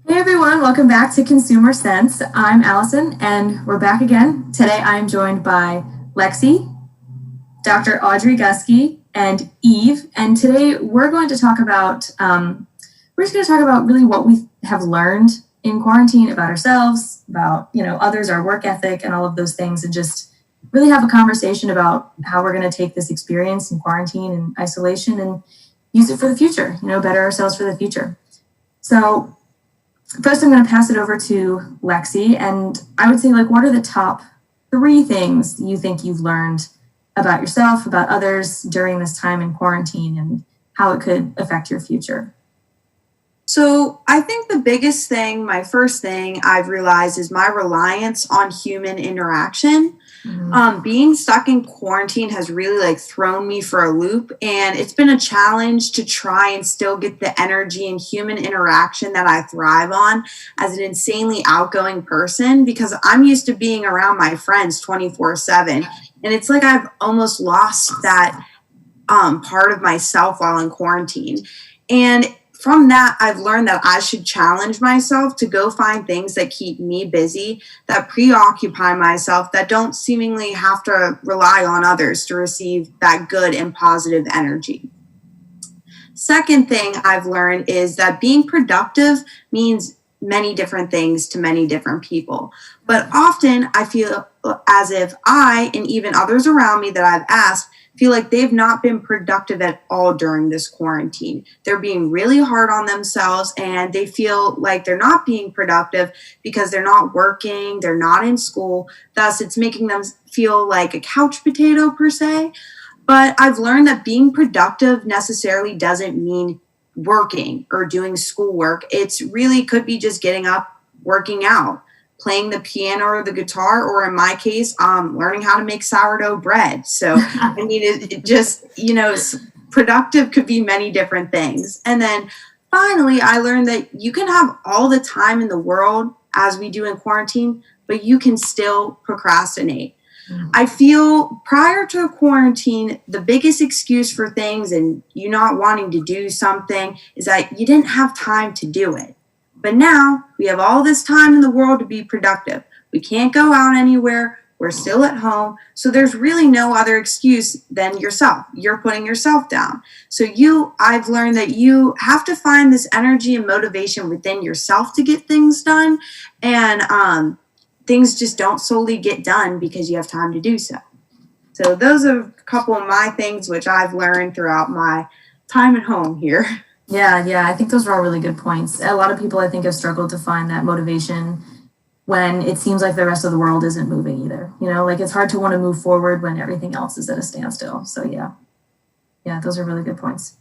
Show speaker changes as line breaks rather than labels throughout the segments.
Hey everyone, welcome back to Consumer Sense. I'm Alyson and we're back again. Today I'm joined by Lexi, Dr. Audrey Guskey, and Eve. And today we're going to talk about really what we have learned in quarantine about ourselves, about others, our work ethic, and all of those things, and just really have a conversation about how we're going to take this experience in quarantine and isolation and use it for the future. Better ourselves for the future. So first, I'm going to pass it over to Lexi, and I would say, what are the top 3 things you think you've learned about yourself, about others during this time in quarantine, and how it could affect your future?
So I think the biggest thing, my first thing I've realized is my reliance on human interaction. Being stuck in quarantine has really thrown me for a loop, and it's been a challenge to try and still get the energy and human interaction that I thrive on as an insanely outgoing person, because I'm used to being around my friends 24/7, and it's like I've almost lost that part of myself while in quarantine. And from that, I've learned that I should challenge myself to go find things that keep me busy, that preoccupy myself, that don't seemingly have to rely on others to receive that good and positive energy. Second thing I've learned is that being productive means many different things to many different people. But often I feel as if I, and even others around me that I've asked, feel like they've not been productive at all during this quarantine. They're being really hard on themselves, and they feel like they're not being productive because they're not working, they're not in school. Thus, it's making them feel like a couch potato per se. But I've learned that being productive necessarily doesn't mean working or doing schoolwork. It's really could be just getting up, working out, playing the piano or the guitar, or in my case, learning how to make sourdough bread. So, I mean, it just, productive could be many different things. And then finally, I learned that you can have all the time in the world as we do in quarantine, but you can still procrastinate. I feel prior to quarantine, the biggest excuse for things and you not wanting to do something is that you didn't have time to do it. But now we have all this time in the world to be productive. We can't go out anywhere. We're still at home. So there's really no other excuse than yourself. You're putting yourself down. So I've learned that you have to find this energy and motivation within yourself to get things done. And things just don't solely get done because you have time to do so. So those are a couple of my things which I've learned throughout my time at home here.
Yeah, I think those are all really good points. A lot of people, I think, have struggled to find that motivation when it seems like the rest of the world isn't moving either. It's hard to want to move forward when everything else is at a standstill. So yeah, those are really good points.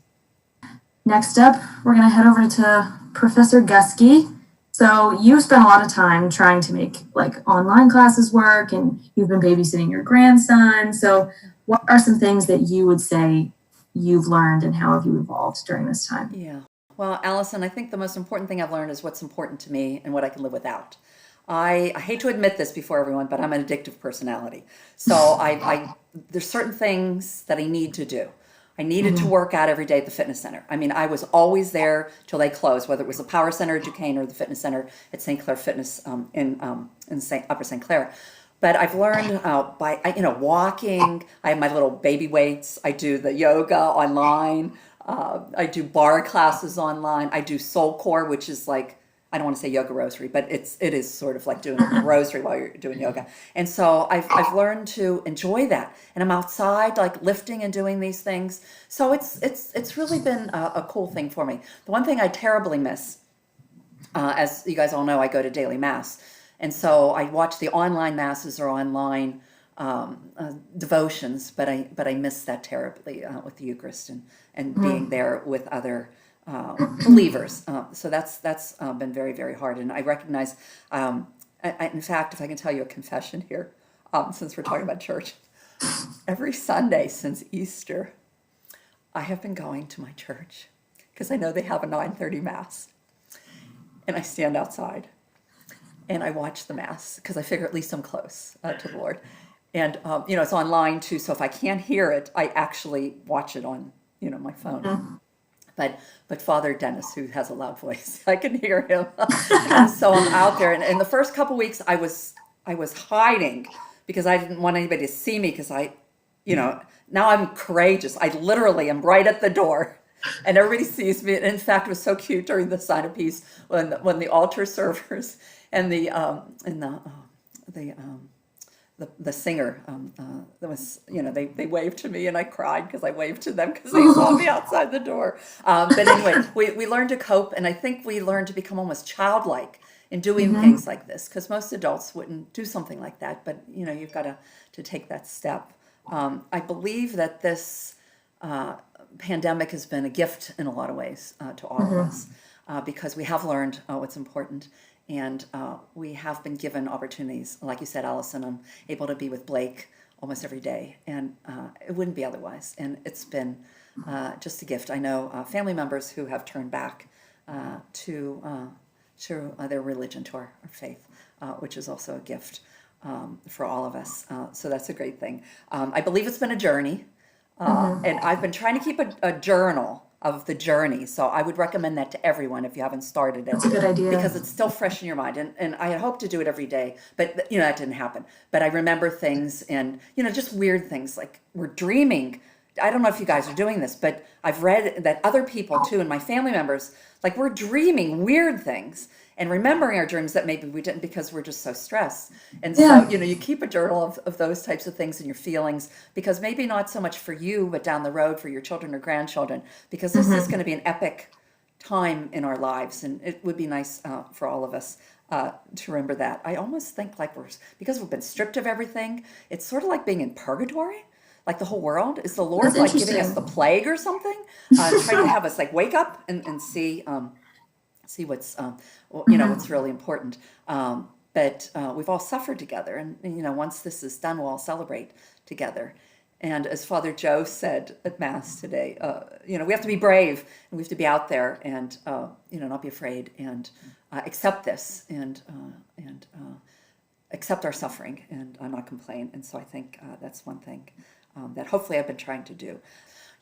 Next up, we're going to head over to Professor Guskey. So you spent a lot of time trying to make online classes work, and you've been babysitting your grandson. So what are some things that you would say you've learned, and how have you evolved during this time?
Yeah. Well, Alyson, I think the most important thing I've learned is what's important to me and what I can live without. I hate to admit this before everyone, but I'm an addictive personality. So there's certain things that I need to do. I needed to work out every day at the fitness center. I mean, I was always there till they closed, whether it was the Power Center at Duquesne or the fitness center at St. Clair Fitness in Upper St. Clair. But I've learned by walking. I have my little baby weights. I do the yoga online. I do bar classes online. I do soul core, which is I don't want to say yoga rosary, but it is sort of like doing a rosary while you're doing yoga. And so I've learned to enjoy that. And I'm outside lifting and doing these things. So it's really been a cool thing for me. The one thing I terribly miss, as you guys all know, I go to daily mass. And so I watch the online masses or online devotions, but I miss that terribly with the Eucharist and being there with other believers. So that's been very, very hard. And I recognize, in fact, if I can tell you a confession here, since we're talking about church, every Sunday since Easter, I have been going to my church because I know they have a 9:30 Mass. And I stand outside and I watch the Mass because I figure at least I'm close to the Lord. And, it's online too. So if I can't hear it, I actually watch it on, my phone. but Father Dennis, who has a loud voice, I can hear him. And so I'm out there, and in the first couple weeks, I was hiding because I didn't want anybody to see me because now I'm courageous. I literally am right at the door, and everybody sees me. And in fact, it was so cute during the sign of peace when the altar servers and the singer that was, they waved to me, and I cried because I waved to them because they saw me outside the door. But anyway, we learned to cope, and I think we learned to become almost childlike in doing things like this, because most adults wouldn't do something like that. But you've got to take that step. I believe that this pandemic has been a gift in a lot of ways to all of us, because we have learned what's important. And we have been given opportunities. Like you said, Alyson, I'm able to be with Blake almost every day, and it wouldn't be otherwise. And it's been just a gift. I know family members who have turned back to their religion, to our faith, which is also a gift for all of us. So that's a great thing. I believe it's been a journey, and I've been trying to keep a journal of the journey. So I would recommend that to everyone if you haven't started it.
That's a good idea.
Because it's still fresh in your mind. And I had hoped to do it every day, but that didn't happen. But I remember things and, just weird things like we're dreaming. I don't know if you guys are doing this, but I've read that other people too, and my family members, like we're dreaming weird things and remembering our dreams that maybe we didn't because we're just so stressed. And so, you keep a journal of those types of things and your feelings, because maybe not so much for you, but down the road for your children or grandchildren, because this is going to be an epic time in our lives. And it would be nice for all of us to remember that. I almost think like because we've been stripped of everything, it's sort of like being in purgatory. Like the whole world, is the Lord like giving us the plague or something? Trying to have us like wake up and see what's what's really important. But we've all suffered together, and once this is done, we'll all celebrate together. And as Father Joe said at Mass today, we have to be brave, and we have to be out there, and not be afraid, and accept this, and accept our suffering, and not complain. And so I think that's one thing that hopefully I've been trying to do.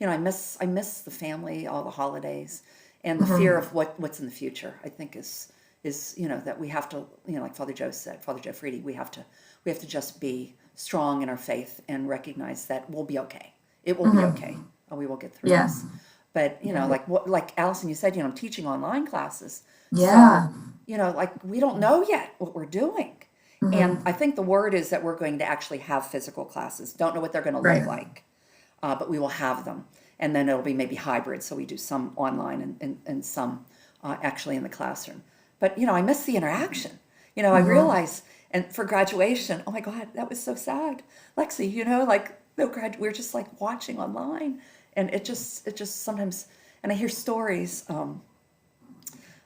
I miss the family, all the holidays, and the fear of what's in the future. I think is that we have to, like Father Joe said, Father Joe Friede, we have to just be strong in our faith and recognize that we'll be okay. It will be okay. We will get through this. But like Alyson, you said, I'm teaching online classes.
Yeah.
So, we don't know yet what we're doing. And I think the word is that we're going to actually have physical classes. Don't know what they're going to look like, but we will have them. And then it'll be maybe hybrid. So we do some online and some actually in the classroom. But, I miss the interaction. I realize, and for graduation, oh my God, that was so sad. Lexi, we're just like watching online. And it just sometimes, and I hear stories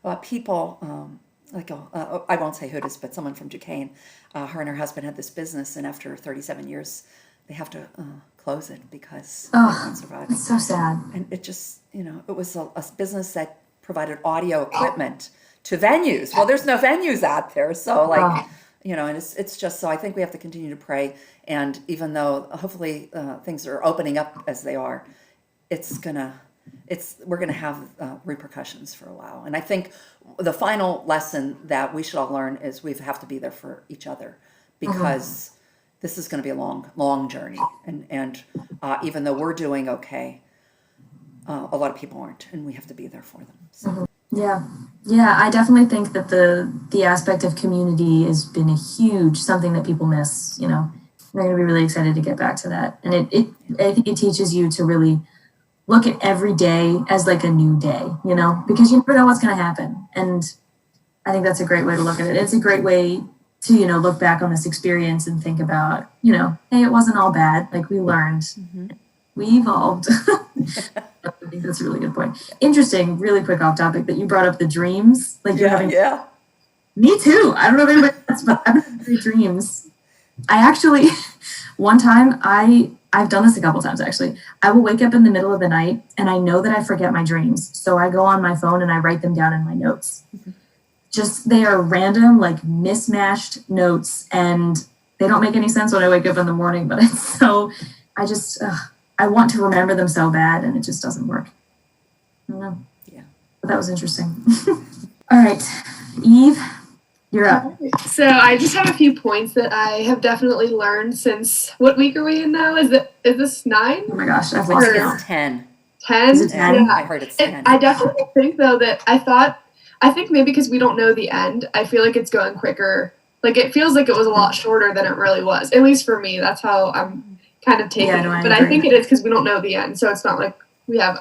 about people, I won't say who it is, but someone from Duquesne, her and her husband had this business, and after 37 years, they have to close it because they weren't surviving.
It's so sad.
And it just, it was a business that provided audio equipment to venues. Well, there's no venues out there, so and it's just so I think we have to continue to pray. And even though hopefully things are opening up as they are, we're going to have repercussions for a while. And I think the final lesson that we should all learn is we have to be there for each other, because this is going to be a long, long journey. And even though we're doing okay, a lot of people aren't, and we have to be there for them. So.
Yeah. I definitely think that the aspect of community has been something that people miss. They're going to be really excited to get back to that. And I think it teaches you to really look at every day as like a new day, because you never know what's going to happen. And I think that's a great way to look at it. It's a great way to, look back on this experience and think about, hey, it wasn't all bad. Like we learned, we evolved. I think that's a really good point. Interesting, really quick off topic that you brought up the dreams. Like you're having. Yeah. Me too. I don't know if anybody else, but I've been having great dreams. I actually, one time I've done this a couple times actually. I will wake up in the middle of the night and I know that I forget my dreams. So I go on my phone and I write them down in my notes. Just, they are random, like mismatched notes, and they don't make any sense when I wake up in the morning, but it's so, I want to remember them so bad and it just doesn't work. don't know.
Yeah.
But that was interesting. All right, Eve, you're up.
So I just have a few points that I have definitely learned since, what week are we in now? Is this 9?
Oh my gosh, I've
I
lost
think
count.
it's 10.
10?
Is it 10?
Yeah.
I heard it's 10.
I definitely think, though, that I think maybe because we don't know the end, I feel like it's going quicker. Like, it feels like it was a lot shorter than it really was. At least for me, that's how I'm kind of taking it. But I think it is because we don't know the end. So it's not like we have,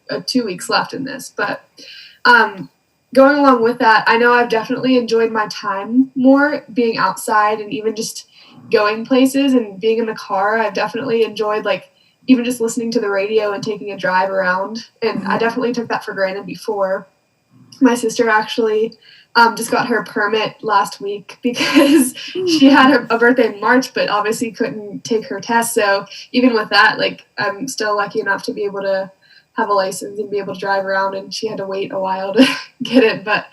a 2 weeks left in this. But going along with that, I know I've definitely enjoyed my time more being outside and even just going places and being in the car. I've definitely enjoyed, like, even just listening to the radio and taking a drive around. And I definitely took that for granted before. My sister actually just got her permit last week because she had a birthday in March, but obviously couldn't take her test. So even with that, like, I'm still lucky enough to be able to have a license and be able to drive around, and she had to wait a while to get it. But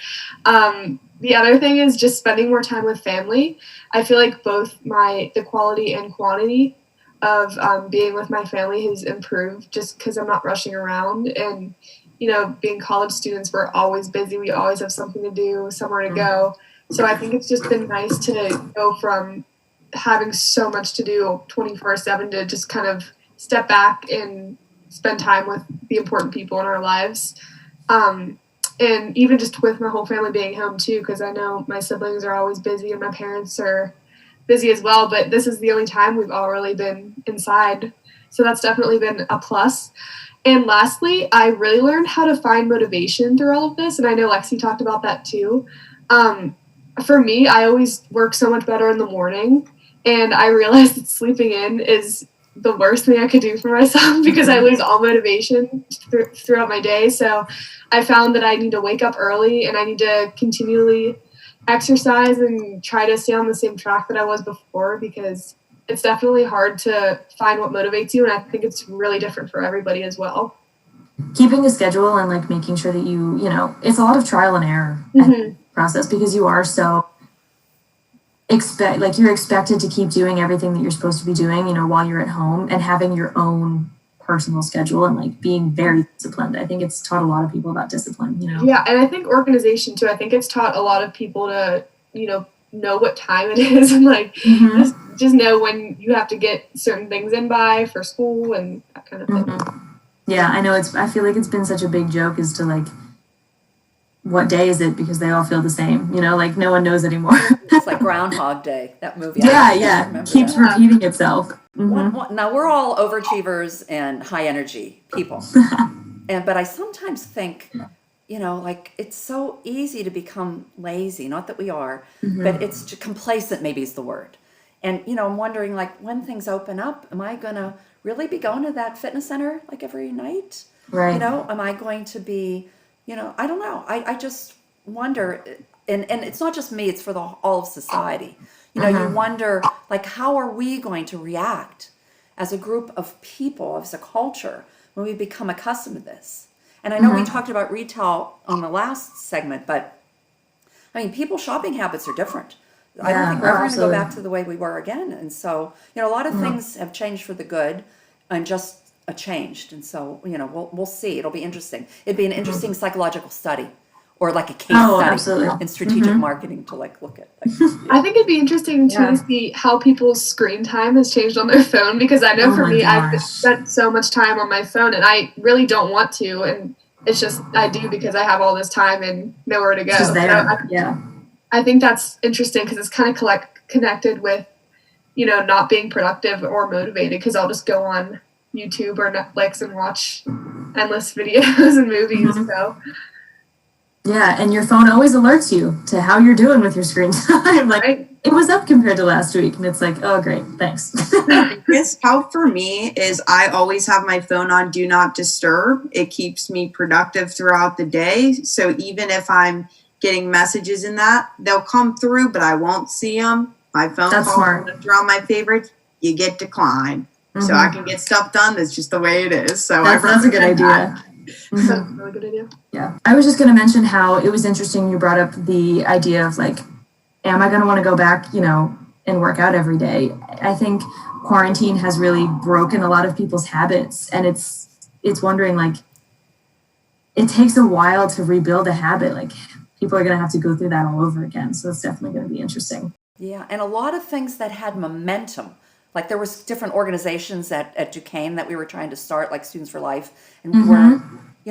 the other thing is just spending more time with family. I feel like both the quality and quantity of being with my family has improved just because I'm not rushing around. And, you know, being college students, we're always busy. We always have something to do, somewhere to go. So I think it's just been nice to go from having so much to do 24/7 to just kind of step back and spend time with the important people in our lives. And even just with my whole family being home too, because I know my siblings are always busy and my parents are busy as well, but this is the only time we've all really been inside. So that's definitely been a plus. And lastly, I really learned how to find motivation through all of this. And I know Lexi talked about that too. For me, I always work so much better in the morning. And I realized that sleeping in is the worst thing I could do for myself because I lose all motivation throughout my day. So I found that I need to wake up early and I need to continually exercise and try to stay on the same track that I was before, because it's definitely hard to find what motivates you. And I think it's really different for everybody as well.
Keeping a schedule and like making sure that you know, it's a lot of trial and error process, because you are so you're expected to keep doing everything that you're supposed to be doing, you know, while you're at home, and having your own personal schedule and like being very disciplined. I think it's taught a lot of people about discipline, you know?
Yeah. And I think organization too. I think it's taught a lot of people to, you know what time it is and like just know when you have to get certain things in by for school and that kind of thing.
Yeah, I know I feel like it's been such a big joke as to like, what day is it? Because they all feel the same, you know, like no one knows anymore.
It's like Groundhog Day, that movie.
Yeah. Keeps repeating itself.
Now we're all overachievers and high energy people. But I sometimes think, you know, like it's so easy to become lazy. Not that we are, but it's complacent maybe is the word. And, you know, I'm wondering like when things open up, am I going to really be going to that fitness center like every night?
Right.
You know, am I going to be, you know, I don't know. I just wonder, and it's not just me, it's for all of society. You know, you wonder, like, how are we going to react as a group of people, as a culture, when we become accustomed to this? And I know we talked about retail on the last segment, but, I mean, people's shopping habits are different. I don't think we're ever going to go back to the way we were again. And so, you know, a lot of things have changed for the good and just changed. And so, you know, we'll see. It'll be interesting. It'd be an interesting psychological study or like a case study in strategic marketing to like look at. Like,
I think it'd be interesting to see how people's screen time has changed on their phone, because I know for me, I've spent so much time on my phone and I really don't want to. And it's just, I do because I have all this time and nowhere to go.
Just there.
So I think that's interesting because it's kind of connected with, you know, not being productive or motivated, because I'll just go on YouTube or Netflix and watch endless videos and movies. So
yeah, and your phone always alerts you to how you're doing with your screen time. Like it was up compared to last week, and it's like, oh great, thanks.
This how for me is I always have my phone on do not disturb. It keeps me productive throughout the day. So even if I'm getting messages in that, they'll come through, but I won't see them. My phone calls, if they're on my favorites, you get declined. So I can get stuff done. That's just the way it is. So
that's a good idea.
That's a really good idea.
Yeah. I was just going to mention how it was interesting you brought up the idea of like, am I going to want to go back, you know, and work out every day? I think quarantine has really broken a lot of people's habits, and it's wondering like, it takes a while to rebuild a habit. Like people are going to have to go through that all over again. So it's definitely going to be interesting.
Yeah. And a lot of things that had momentum, like there was different organizations at Duquesne that we were trying to start, like Students for Life, and we're,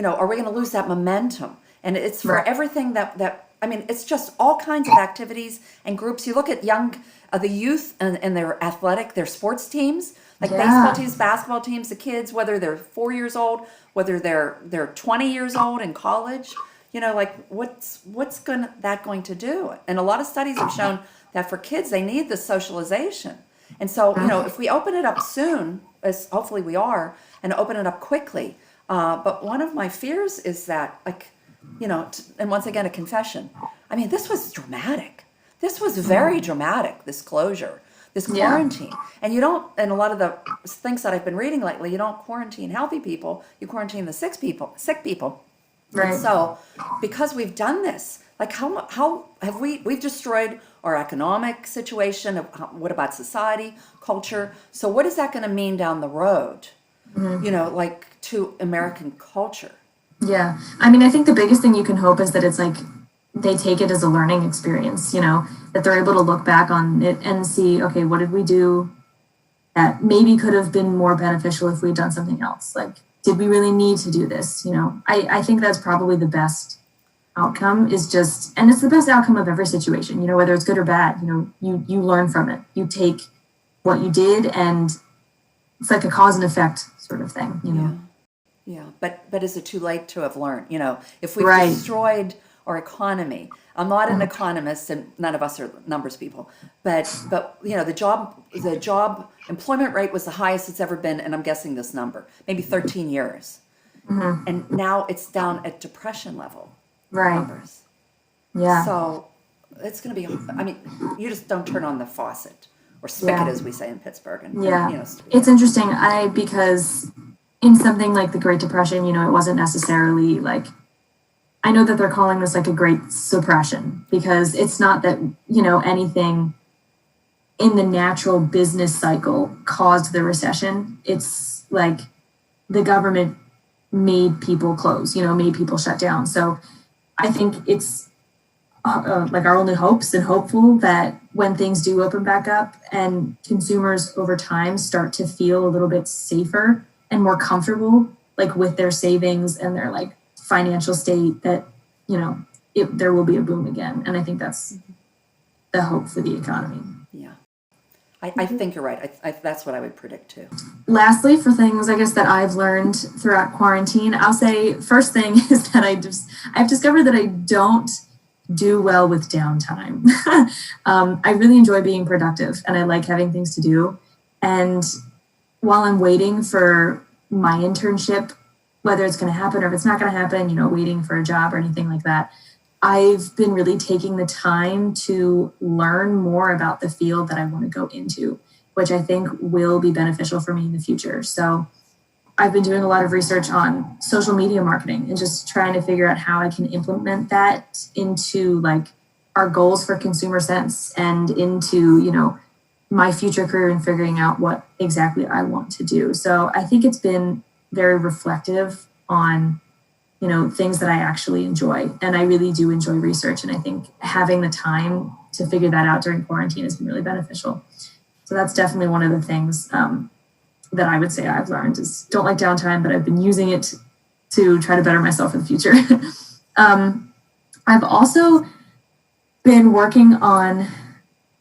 are we going to lose that momentum? And it's for everything that I mean, it's just all kinds of activities and groups. You look at the youth and their athletic, their sports teams, like baseball teams, basketball teams, the kids, whether they're 4 years old, whether they're 20 years old in college, like what's that going to do? And a lot of studies have shown that for kids, they need the socialization. And so, if we open it up soon, as hopefully we are, and open it up quickly, but one of my fears is that, like, and once again, a confession. I mean, this was dramatic. This was very dramatic, this closure, this quarantine. And and a lot of the things that I've been reading lately, you don't quarantine healthy people, you quarantine the sick people. Right. And so, because we've done this, like how have we've destroyed our economic situation? What about society, culture? So what is that going to mean down the road, like to American culture?
Yeah. I mean, I think the biggest thing you can hope is that it's like they take it as a learning experience, that they're able to look back on it and see, okay, what did we do that maybe could have been more beneficial if we'd done something else? Like, did we really need to do this? I think that's probably the best outcome and it's the best outcome of every situation, whether it's good or bad, you learn from it. You take what you did and it's like a cause and effect sort of thing,
Yeah, but is it too late to have learned? If we've destroyed our economy, I'm not an economist, and none of us are numbers people. But the job employment rate was the highest it's ever been, and I'm guessing this number, maybe 13 years, and now it's down at depression level numbers. Yeah. So it's going to be. I mean, you just don't turn on the faucet or spigot, as we say in Pittsburgh. And
it's interesting. Because in something like the Great Depression, it wasn't necessarily like, I know that they're calling this like a Great Suppression because it's not that, anything in the natural business cycle caused the recession. It's like the government made people close, made people shut down. So I think it's like our only hopes and hopeful that when things do open back up and consumers over time start to feel a little bit safer and more comfortable, like with their savings and their like financial state, that, there will be a boom again. And I think that's the hope for the economy.
Yeah. I think you're right. That's what I would predict too.
Lastly, for things, I guess, that I've learned throughout quarantine, I'll say first thing is that I've discovered that I don't do well with downtime. I really enjoy being productive and I like having things to do. And while I'm waiting for my internship, whether it's going to happen or if it's not going to happen, waiting for a job or anything like that, I've been really taking the time to learn more about the field that I want to go into, which I think will be beneficial for me in the future. So I've been doing a lot of research on social media marketing and just trying to figure out how I can implement that into like our goals for Consumer Sense and into, my future career and figuring out what exactly I want to do. So I think it's been very reflective on, things that I actually enjoy. And I really do enjoy research. And I think having the time to figure that out during quarantine has been really beneficial. So that's definitely one of the things that I would say I've learned is don't like downtime, but I've been using it to try to better myself in the future. I've also been working on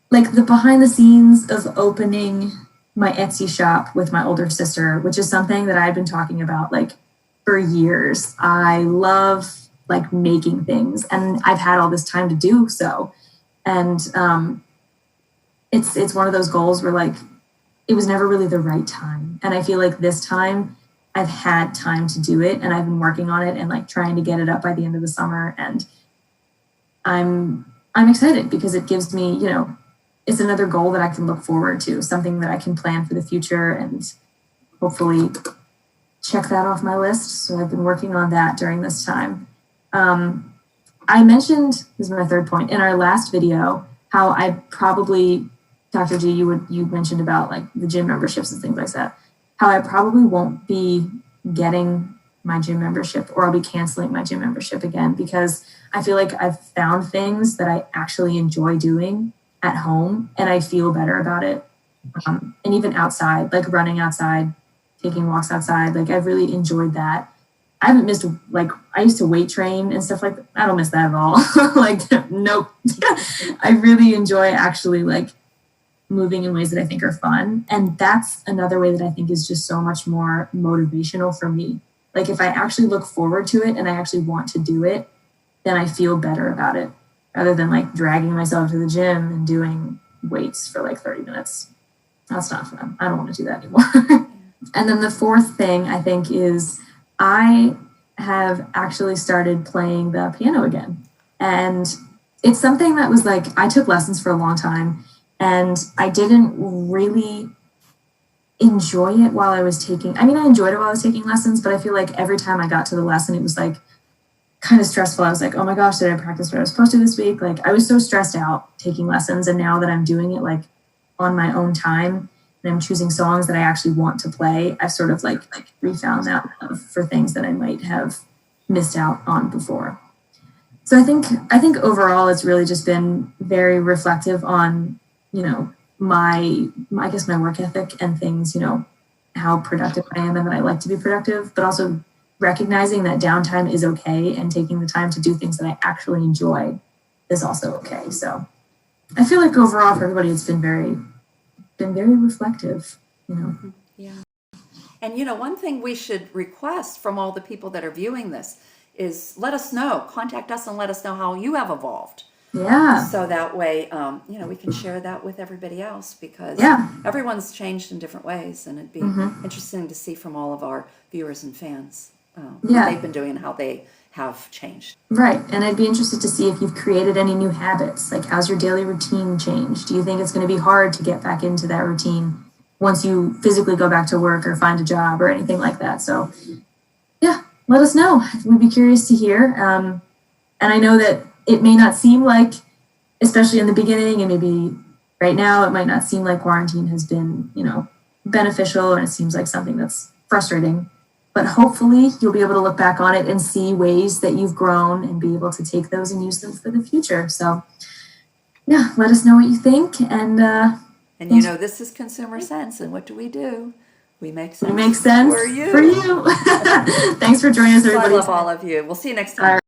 like the behind the scenes of opening my Etsy shop with my older sister, which is something that I've been talking about like for years. I love like making things and I've had all this time to do so. And it's one of those goals where like it was never really the right time. And I feel like this time I've had time to do it and I've been working on it and like trying to get it up by the end of the summer. And I'm excited because it gives me, it's another goal that I can look forward to, something that I can plan for the future and hopefully check that off my list. So I've been working on that during this time. I mentioned, this is my third point, in our last video, how I probably, Dr. G, you mentioned about like the gym memberships and things like that, how I probably won't be getting my gym membership, or I'll be canceling my gym membership again, because I feel like I've found things that I actually enjoy doing at home and I feel better about it. And even outside, like running outside, taking walks outside, like I've really enjoyed that. I haven't missed, like, I used to weight train and stuff like that. I don't miss that at all. Like, nope. I really enjoy actually like moving in ways that I think are fun. And that's another way that I think is just so much more motivational for me. Like if I actually look forward to it and I actually want to do it, then I feel better about it, rather than like dragging myself to the gym and doing weights for like 30 minutes. That's not fun. I don't want to do that anymore. And then the fourth thing I think is I have actually started playing the piano again. And it's something that was like, I took lessons for a long time and I didn't really enjoy it while I was taking, I mean, I enjoyed it while I was taking lessons, but I feel like every time I got to the lesson, it was like kind of stressful. I was like, oh my gosh, did I practice what I was supposed to this week? Like I was so stressed out taking lessons. And now that I'm doing it like on my own time and I'm choosing songs that I actually want to play, I've sort of like refound that love for things that I might have missed out on before. So I think overall it's really just been very reflective on, you know, my work ethic and things, you know, how productive I am and that I like to be productive, but also recognizing that downtime is okay and taking the time to do things that I actually enjoy is also okay. So I feel like overall for everybody, it's been very reflective, you know.
Yeah. And, you know, one thing we should request from all the people that are viewing this is let us know, contact us and let us know how you have evolved.
Yeah.
So that way, you know, we can share that with everybody else, because everyone's changed in different ways, and it'd be interesting to see from all of our viewers and fans what they've been doing and how they have changed.
Right. And I'd be interested to see if you've created any new habits. Like, how's your daily routine changed? Do you think it's going to be hard to get back into that routine once you physically go back to work or find a job or anything like that? So, yeah, let us know. We'd be curious to hear. And I know that it may not seem like, especially in the beginning and maybe right now, it might not seem like quarantine has been, you know, beneficial, and it seems like something that's frustrating. But hopefully you'll be able to look back on it and see ways that you've grown and be able to take those and use them for the future. So, yeah, let us know what you think. And
you know, this is Consumer Sense, and what do? We make sense.
We make sense
for you.
Thanks for joining us, everybody.
I love all of you. We'll see you next time.